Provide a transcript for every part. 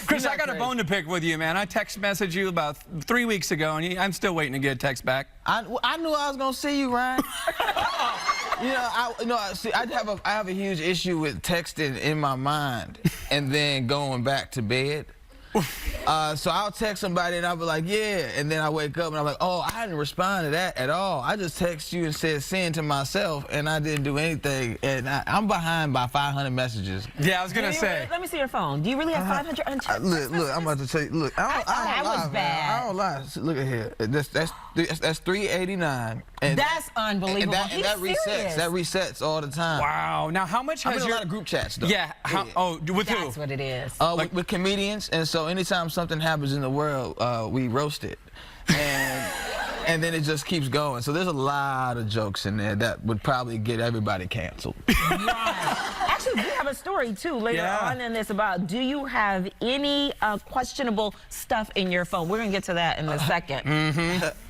Chris, I got a bone to pick with you, man. I text messaged you about 3 weeks ago, and I'm still waiting to get a text back. I knew I was gonna see you, Ryan. I have a huge issue with texting in my mind and then going back to bed. So I'll text somebody and I'll be like, yeah, and then I wake up and I'm like, oh, I didn't respond to that at all. I just text you and said send to myself, and I didn't do anything, and I'm behind by 500 messages. Yeah, I was gonna say. Let me see your phone. Do you really have 500 unchecked? Look, I'm about to tell you. Look, I don't lie, was bad. man. I don't lie. Look at here. That's 389. And that's unbelievable. And that resets. That resets all the time. Wow. Now, how much has a lot of group chats, though. Yeah. Oh, with who? That's what it is. With comedians, and so anytime something happens in the world, we roast it, and then it just keeps going. So there's a lot of jokes in there that would probably get everybody canceled. Right. Actually, we have a story too later on in this about, do you have any questionable stuff in your phone? We're gonna get to that in a second.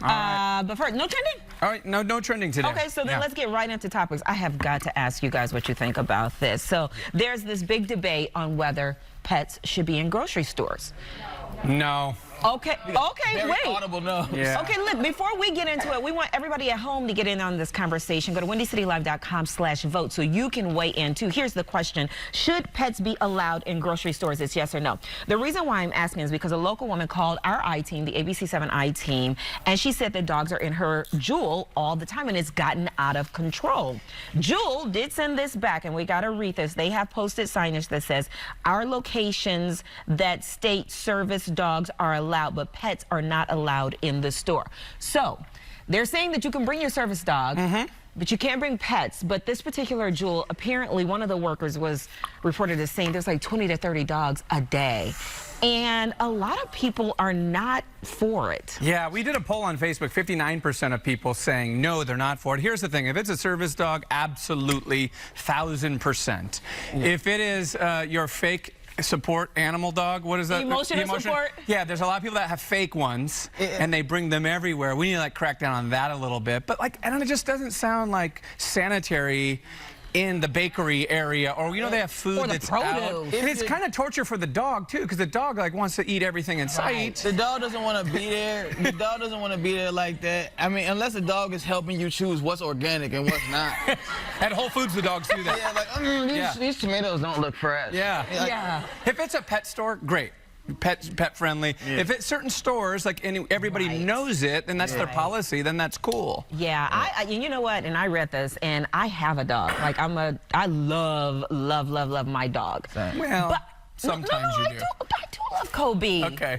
But first, no trending? All right, no trending today. Okay, so then let's get right into topics. I have got to ask you guys what you think about this. So there's this big debate on whether pets should be in grocery stores. No. Okay, Very wait. audible no. Yeah. Okay, look, before we get into it, we want everybody at home to get in on this conversation. Go to WindyCityLive.com/vote so you can weigh in too. Here's the question. Should pets be allowed in grocery stores? It's yes or no. The reason why I'm asking is because a local woman called our I-team, the ABC7 I-team, and she said that dogs are in her Jewel all the time and it's gotten out of control. Jewel did send this back, and we got to read this. They have posted signage that says, our locations that state service dogs are allowed, but pets are not allowed in the store. So they're saying that you can bring your service dog, but you can't bring pets. But this particular Jewel, apparently one of the workers was reported as saying there's like 20 to 30 dogs a day. And a lot of people are not for it. Yeah, we did a poll on Facebook, 59% of people saying no, they're not for it. Here's the thing, if it's a service dog, absolutely 1,000%. If it is your fake support animal dog, what is that? Emotional support? Yeah, there's a lot of people that have fake ones and they bring them everywhere. We need to like crack down on that a little bit. But like, I don't know, it just doesn't sound like sanitary in the bakery area, or they have food that's out. And it's kind of torture for the dog too, because the dog like wants to eat everything in sight. The dog doesn't want to be there. The dog doesn't want to be there like that. I mean, unless the dog is helping you choose what's organic and what's not. At Whole Foods, the dogs do that. Yeah, like these tomatoes don't look fresh. Yeah. If it's a pet store, great. Pet friendly. If it's certain stores, like everybody knows it, and that's their policy, then that's cool. Yeah, I you know what? And I read this, and I have a dog. Like I love my dog. Well, but sometimes you do. I do love Kobe. Okay.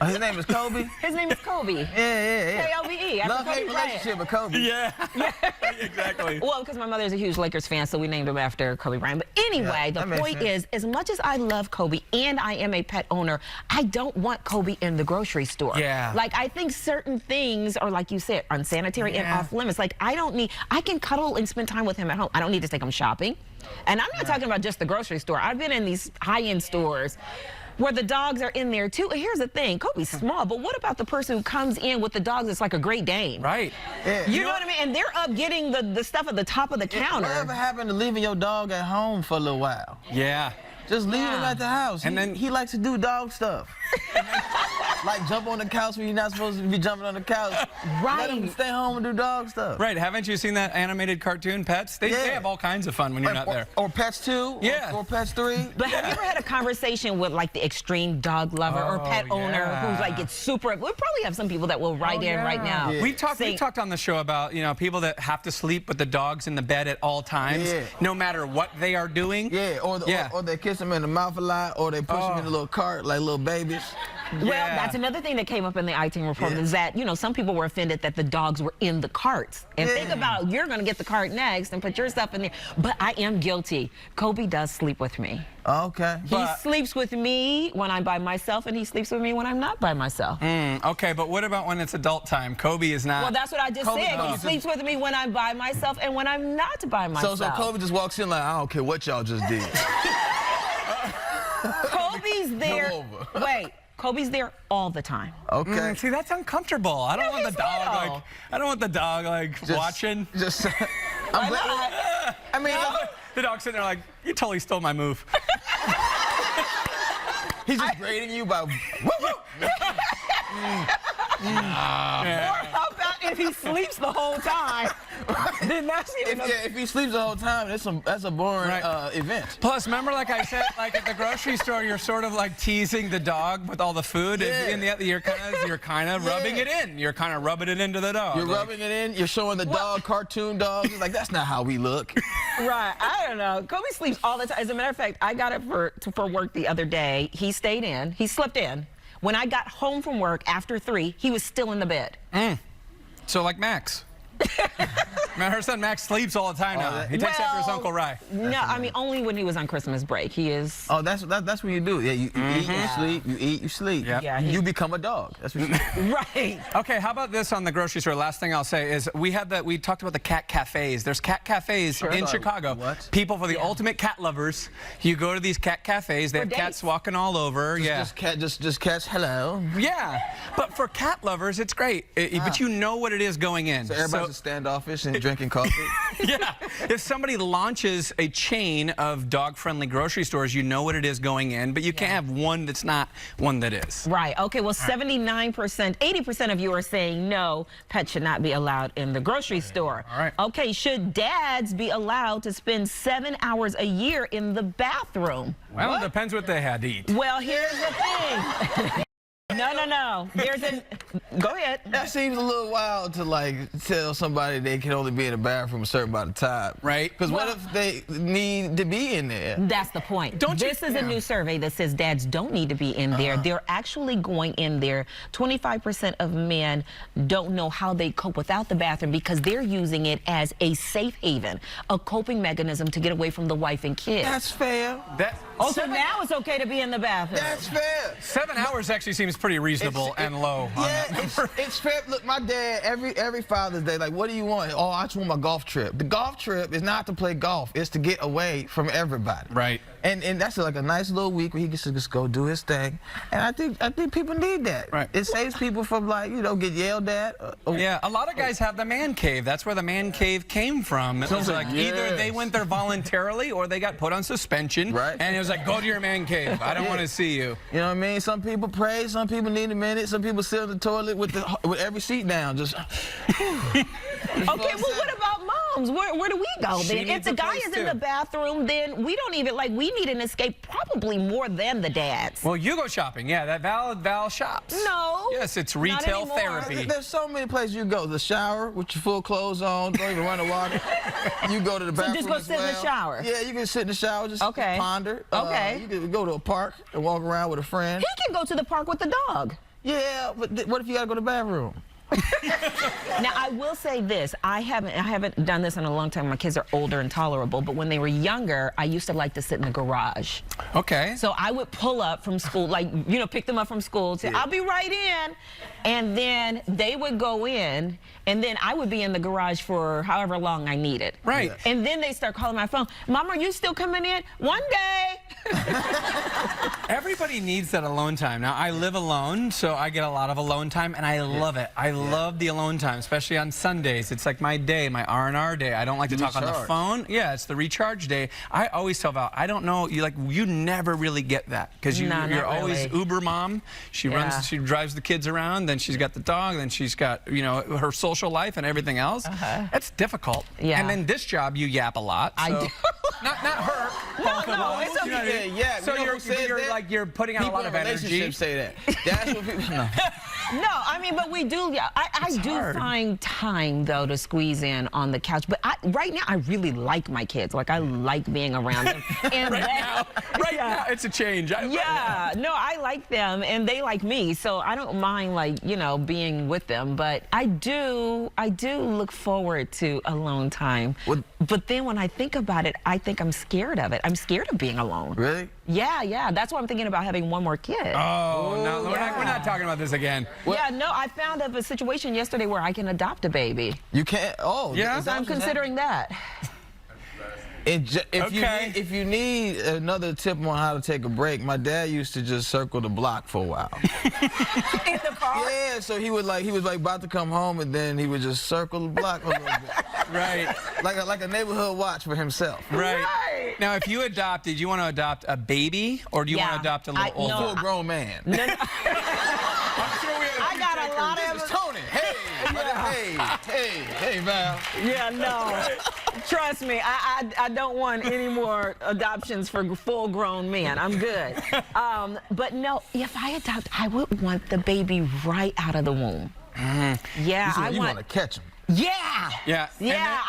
His name is Kobe? His name is Kobe. Yeah. K-O-B-E. Love-hate relationship with Kobe. Yeah. Exactly. Well, because my mother is a huge Lakers fan, so we named him after Kobe Bryant. But anyway, the point is, as much as I love Kobe and I am a pet owner, I don't want Kobe in the grocery store. Yeah. Like, I think certain things are, like you said, unsanitary and off limits. Like, I can cuddle and spend time with him at home. I don't need to take him shopping. And I'm not talking about just the grocery store. I've been in these high-end stores where the dogs are in there too. And here's the thing, Kobe's small, but what about the person who comes in with the dogs that's like a Great Dane? Right. Yeah. You know what I mean? And they're up getting the stuff at the top of the counter. Whatever happened to leaving your dog at home for a little while? Yeah. Just leave him at the house. And then he likes to do dog stuff. Like jump on the couch when you're not supposed to be jumping on the couch. Right. Let him stay home and do dog stuff. Right. Haven't you seen that animated cartoon Pets? They have all kinds of fun when you're not there. Or Pets 2. Yeah. Or Pets 3. But have you ever had a conversation with like the extreme dog lover or pet owner who's like gets super? We'll probably have some people that will write in right now. Yeah. We talked on the show about people that have to sleep with the dogs in the bed at all times, no matter what they are doing. Yeah. Or they kiss them in the mouth a lot, or they push them in a little cart like little babies. Well, that's another thing that came up in the I-team report is that, some people were offended that the dogs were in the carts. And think about, you're going to get the cart next and put your stuff in there. But I am guilty. Kobe does sleep with me. Okay. He sleeps with me when I'm by myself, and he sleeps with me when I'm not by myself. Okay, but what about when it's adult time? Kobe is not. Well, that's what I just said. He sleeps with me when I'm by myself and when I'm not by myself. So Kobe just walks in like, I don't care what y'all just did. Kobe's there. Wait. Kobe's there all the time. Okay. See, that's uncomfortable. I don't want the dog I don't want the dog watching. I'm glad. I mean, the dog's sitting there like, you totally stole my move. He's just grading you by. Or how about if he sleeps the whole time? Then that's even If he sleeps the whole time, that's a boring event. Plus, remember, like I said, like at the grocery store, you're sort of like teasing the dog with all the food. Yeah. You're kind of rubbing it in. You're kind of rubbing it into the dog. You're rubbing it in. You're showing the dog cartoon dogs. It's like, that's not how we look. Right. I don't know. Kobe sleeps all the time. As a matter of fact, I got up for work the other day. He stayed in. He slept in. When I got home from work after 3, he was still in the bed. So like Max. Man, her son Max sleeps all the time now. He takes after his Uncle Rye. No, I mean only when he was on Christmas break. He is. Oh, that's what you do. Yeah, you eat, you sleep. You eat, you sleep. Yep. Yeah, you become a dog. That's what you do. Right. Okay, how about this on the grocery store? Last thing I'll say is we talked about the cat cafes. There's cat cafes in Chicago. What? People for the ultimate cat lovers. You go to these cat cafes. They have cats walking all over. Just catch hello. Yeah, but for cat lovers, it's great. But you know what it is going in. So everybody's just standoffish and drinking coffee. Yeah. If somebody launches a chain of dog-friendly grocery stores, you know what it is going in, but you can't have one that's not one that is. Right. Okay. Well, 79%, 80% of you are saying no, pets should not be allowed in the grocery store. All right. Okay. Should dads be allowed to spend 7 hours a year in the bathroom? Well, it depends what they had to eat. Well, here's the thing. No. Go ahead. That seems a little wild to like tell somebody they can only be in the bathroom a certain amount of time. Right. Because what if they need to be in there? That's the point. This is a new survey that says dads don't need to be in there. They're actually going in there. 25% of men don't know how they cope without the bathroom because they're using it as a safe haven, a coping mechanism to get away from the wife and kids. That's fair. So now it's okay to be in the bathroom. That's fair. 7 hours actually seems pretty reasonable and low. Yeah, it's fair. Look, my dad, every Father's Day, like, what do you want? Oh, I just want my golf trip. The golf trip is not to play golf. It's to get away from everybody. Right. And that's like a nice little week where he gets to just go do his thing. And I think people need that. Right. It saves people from, like, get yelled at. Yeah, a lot of guys have the man cave. That's where the man cave came from. It was like either they went there voluntarily or they got put on suspension. Right. And it was like, go to your man cave. I don't want to see you. You know what I mean? Some people pray. Some people need a minute. Some people sit on the toilet with every seat down. Just. Okay, well, what about moms? Where do we go then? If the guy is in the bathroom, then we don't even, we need an escape probably more than the dads. Well, you go shopping. Yeah, that Val shops. No. Yes, it's retail therapy. There's so many places you go. The shower with your full clothes on, don't even run the water. You go to the bathroom. So just go sit in the shower. Yeah, you can sit in the shower, just ponder. Okay. You can go to a park and walk around with a friend. He can go to the park with the dog. Yeah, but what if you gotta go to the bathroom? Now, I will say this. I haven't done this in a long time. My kids are older and tolerable, but when they were younger, I used to like to sit in the garage. Okay. So I would pull up from school, pick them up from school, say, I'll be right in. And then they would go in, and then I would be in the garage for however long I needed. Right. And then they start calling my phone. Mom, are you still coming in? One day. Everybody needs that alone time. Now, I live alone, so I get a lot of alone time, and I love it. I love the alone time, especially on Sundays. It's like my day, my R&R day. I don't like to talk on the phone. Yeah, it's the recharge day. I always tell Val, I don't know, you never really get that because you're always Uber mom. She runs, she drives the kids around, then she's got the dog, then she's got, her social life and everything else. That's difficult. Yeah. And then this job, you yap a lot. So. I do. Not her. No, it's okay. You know what I mean? So you're putting out a lot of energy. People in relationships say that. That's what people know. No, I mean, but we do. I do find time though to squeeze in on the couch. But right now, I really like my kids. Like I like being around them. And right now, it's a change. No, I like them and they like me, so I don't mind being with them. But I do look forward to alone time. But then when I think about it, I think I'm scared of it. I'm scared of being alone. Really? Yeah. That's why I'm thinking about having one more kid. Oh, no, we're not talking about this again. Yeah, no, I found of a situation yesterday where I can adopt a baby. You can't? Oh, yeah. I'm considering that. If you need another tip on how to take a break, my dad used to just circle the block for a while. In the park? Yeah, so he was about to come home and then he would just circle the block a little bit. Right. Like a neighborhood watch for himself. Right. Now, if you adopted, do you want to adopt a baby or do you want to adopt a little older? Full-grown man. No, no. I'm sure we have I got a lot of This is Tony. Hey, Val. Yeah, no. Trust me, I don't want any more adoptions for full-grown men. I'm good. But no, if I adopt, I would want the baby right out of the womb. Yeah, You want to catch him. Yeah. Yeah.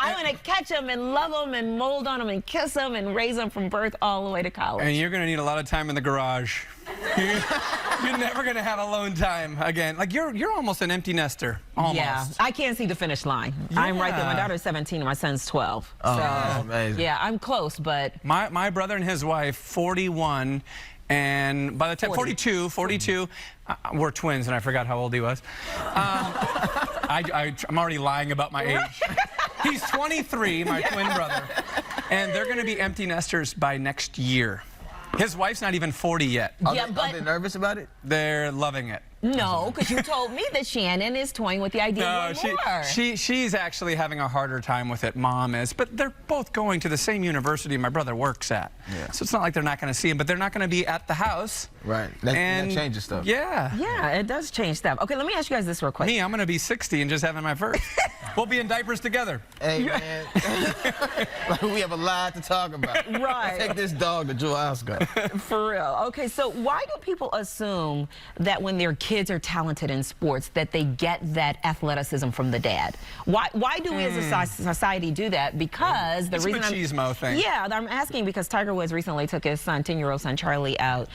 I want to catch them and love them and mold on them and kiss them and raise them from birth all the way to college. And you're going to need a lot of time in the garage. You're never going to have alone time again. Like, you're almost an empty nester. Almost. Yeah, I can't see the finish line. I'm right there. My daughter's 17 and my son's 12. Oh, so, that's amazing. Yeah, I'm close, but... My brother and his wife, 41, and by the time 42, we're twins, and I forgot how old he was. I'm already lying about my age. He's 23, my twin brother, and they're going to be empty nesters by next year. His wife's not even 40 yet. Are they nervous about it? They're loving it. No, because you told me that Shannon is toying with the idea of more. She's actually having a harder time with it, Mom is. But they're both going to the same university my brother works at. Yeah. So it's not like they're not going to see him, but they're not going to be at the house. Right. That changes stuff. Yeah. Yeah, it does change stuff. Okay, let me ask you guys this real quick. Me, I'm going to be 60 and just having my first. We'll be in diapers together. Hey, man. We have a lot to talk about. Right. Take this dog to Jewel Oscar. For real. Okay, so why do people assume that when their kids are talented in sports that they get that athleticism from the dad? Why do we as a society do that? Because the reason it's a machismo thing. Yeah, I'm asking because Tiger Woods recently took his son, 10-year-old son Charlie, out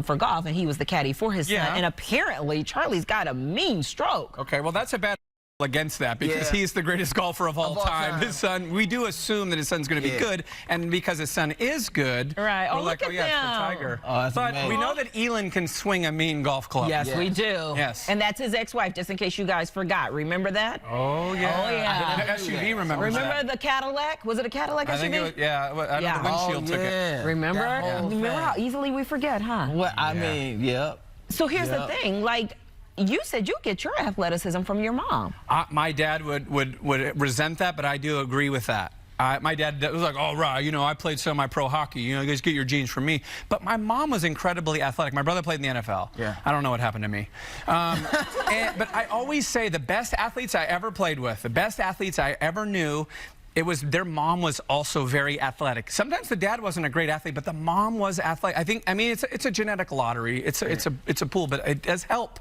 for golf, and he was the caddy for his son. And apparently Charlie's got a mean stroke. Okay, well that's a bad against that because he's the greatest golfer of all time. His son, we do assume that his son's going to be good, and because his son is good, right? We're like, look at it's the Tiger. Oh, that's but amazing. we know that Elin can swing a mean golf club. Yes, we do. Yes. And that's his ex-wife, just in case you guys forgot. Remember that? Oh, yeah. Oh, yeah. The SUV remembers that. Remember the Cadillac? Was it a Cadillac SUV? I think it was, the windshield took it. Remember? Remember how easily we forget, huh? Well, I mean, yep. So here's the thing, like, you said you get your athleticism from your mom. My dad would resent that, but I do agree with that. My dad was like, oh, right, you know, I played semi-pro hockey. You know, you guys get your genes from me. But my mom was incredibly athletic. My brother played in the NFL. Yeah. I don't know what happened to me. But I always say the best athletes I ever played with, the best athletes I ever knew, their mom was also very athletic. Sometimes the dad wasn't a great athlete, but the mom was athletic. I mean, it's a genetic lottery. It's a pool, but it does help.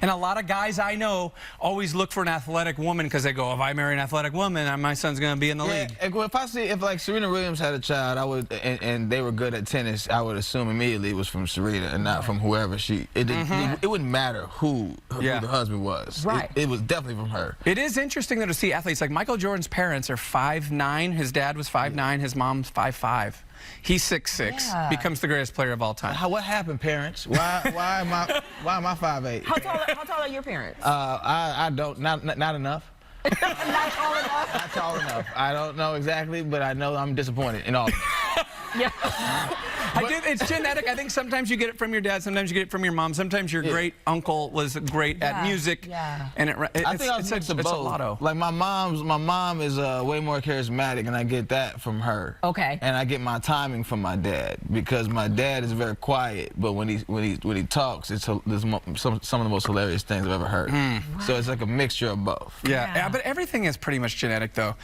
And a lot of guys I know always look for an athletic woman because they go, if I marry an athletic woman, my son's going to be in the league. If like Serena Williams had a child, I would, and they were good at tennis, I would assume immediately it was from Serena and not from whoever it wouldn't matter who the husband was. Right. It was definitely from her. It is interesting though to see athletes like Michael Jordan's parents are 5'9". His dad was 5'9". His mom's 5'5". He's 6'6", becomes the greatest player of all time. What happened, parents? Why am I 5'8"? How tall are your parents? I don't, not enough. Not tall enough? Not tall enough. I don't know exactly, but I know I'm disappointed in all of it. Yeah. It's genetic. I think sometimes you get it from your dad, sometimes you get it from your mom, sometimes your great uncle was great at music. Yeah. And I think it's a lotto. Like my mom is way more charismatic, and I get that from her. Okay. And I get my timing from my dad because my dad is very quiet, but when he talks, it's some of the most hilarious things I've ever heard. So it's like a mixture of both. Yeah, but everything is pretty much genetic, though.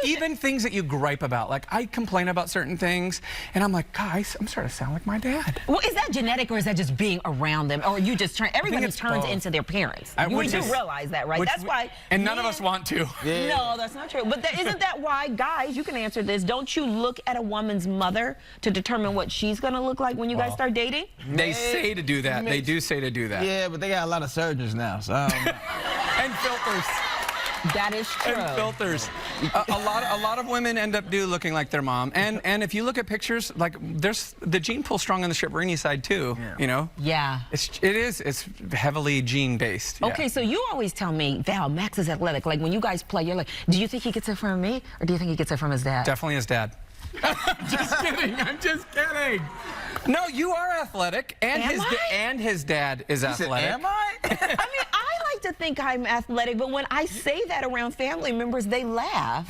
Even things that you gripe about. Like I complain about certain things, and I'm like, guys, I'm starting to sound like my dad. Well, is that genetic or is that just being around them? Or you just everybody turns both. into their parents. You do realize that, right? That's why. And none of us want to. Yeah. No, that's not true. But isn't that why, guys, you can answer this. Don't you look at a woman's mother to determine what she's going to look like when you guys start dating? They say to do that. They do say to do that. Yeah, but they got a lot of surgeons now, so I don't know. And filters. That is true. And filters. A lot of women end up looking like their mom. And if you look at pictures, like there's the gene pool strong on the Shibrini side too. Yeah. You know. Yeah. It's heavily gene based. Yeah. Okay, so you always tell me, Val, Max is athletic. Like when you guys play, you're like, do you think he gets it from me, or do you think he gets it from his dad? Definitely his dad. I'm just kidding. I'm just kidding. No, you are athletic, and his dad is athletic. Am I? I mean, I like to think I'm athletic, but when I say that around family members, they laugh.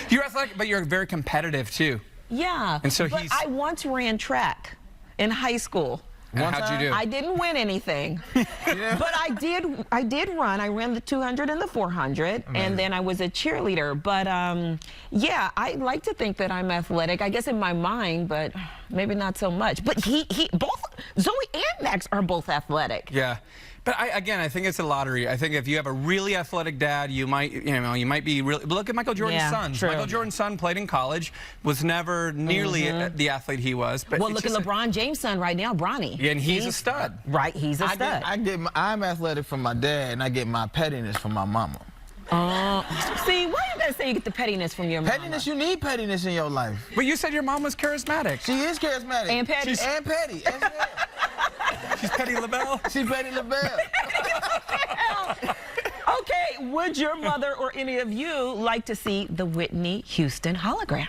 You're athletic, but you're very competitive too. Yeah. And so but he's. I once ran track in high school. And how'd you do? I didn't win anything, but I did run. I ran the 200 and the 400, and then I was a cheerleader. But yeah, I like to think that I'm athletic. I guess in my mind, but maybe not so much. But both Zoe and Max are both athletic. Yeah. But I think it's a lottery. I think if you have a really athletic dad, you might be really. Look at Michael Jordan's son. True. Michael Jordan's son played in college, was never nearly the athlete he was. But Well, look at LeBron James' son right now, Bronny. Yeah, and he's a stud. Right, he's a stud. I'm athletic from my dad, and I get my pettiness from my mama. See, why you gotta say you get the pettiness from your mama? Pettiness, you need pettiness in your life. But you said your mom was charismatic. She is charismatic. And petty. And petty. As well. She's Petty LaBelle. She's Petty LaBelle. Okay, would your mother or any of you like to see the Whitney Houston hologram?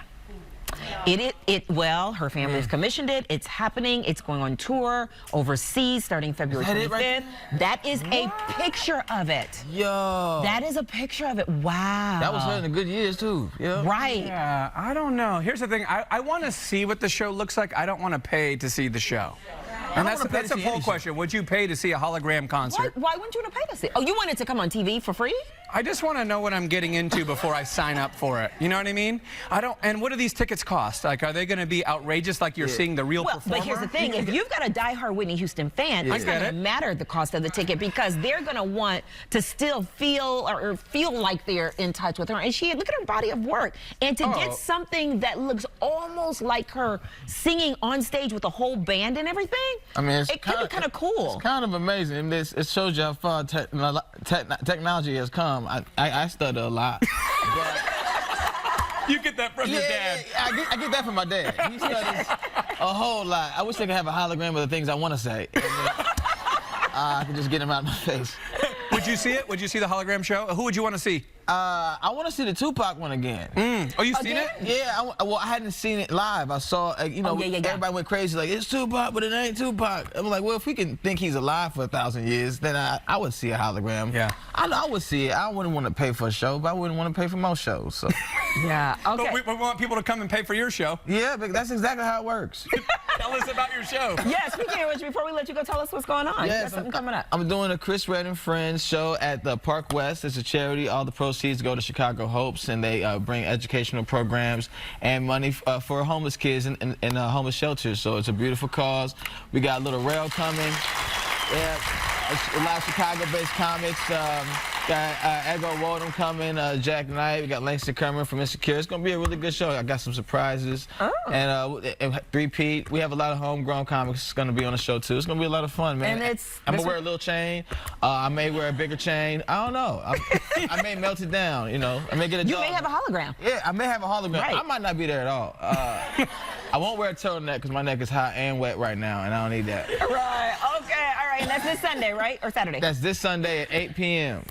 Well, her family's commissioned it. It's happening. It's going on tour overseas starting February 25th. That is a picture of it. Yo. That is a picture of it. Wow. That was her in the good years, too. Yeah. Right. Yeah, I don't know. Here's the thing. I want to see what the show looks like. I don't want to pay to see the show. And that's a poll question. Would you pay to see a hologram concert? Why wouldn't you want to pay to see? Oh, you want it to come on TV for free? I just want to know what I'm getting into before I sign up for it. You know what I mean? And what do these tickets cost? Like, are they going to be outrageous like you're seeing the real performer? But here's the thing. If you've got a diehard Whitney Houston fan, it's not going to matter the cost of the ticket because they're going to want to still feel or feel like they're in touch with her. And look at her body of work. And to get something that looks almost like her singing on stage with a whole band and everything, I mean, it could be kind of cool. It's kind of amazing. It shows you how far technology has come. I stutter a lot. You get that from your dad. Yeah, I get that from my dad. He stutters a whole lot. I wish they could have a hologram of the things I want to say. And I could just get them out of my face. Would you see it? Would you see the hologram show? Who would you want to see? I want to see the Tupac one again. Oh, you've seen it? Yeah, I hadn't seen it live. I saw, everybody went crazy like, it's Tupac, but it ain't Tupac. I'm like, well, if we can think he's alive for 1,000 years, then I would see a hologram. Yeah. I would see it. I wouldn't want to pay for a show, but I wouldn't want to pay for most shows. So. Yeah, okay. But we want people to come and pay for your show. Yeah, but that's exactly how it works. Tell us about your show. Yeah, speaking of which, before we let you go, tell us what's going on. Yes, You got something coming up. I'm doing a Chris Redd and Friends show at the Park West. It's a charity. All the proceeds go to Chicago Hopes, and they bring educational programs and money for homeless kids in homeless shelters. So it's a beautiful cause. We got Little Rail coming. Yeah, a lot of Chicago-based comics. Got Edgar Waldem coming, Jack Knight. We got Langston Kerman from Insecure. It's going to be a really good show. I got some surprises. And three-peat. We have a lot of homegrown comics going to be on the show, too. It's going to be a lot of fun, man. And I'm going to wear a little chain. I may wear a bigger chain. I don't know. I may melt it down, you know. I may get a You may have a hologram. Yeah, I may have a hologram. Right. I might not be there at all. I won't wear a turtleneck because my neck is hot and wet right now, and I don't need that. Right, okay, all right. And that's this Sunday, right? Or Saturday? That's this Sunday at 8 p.m.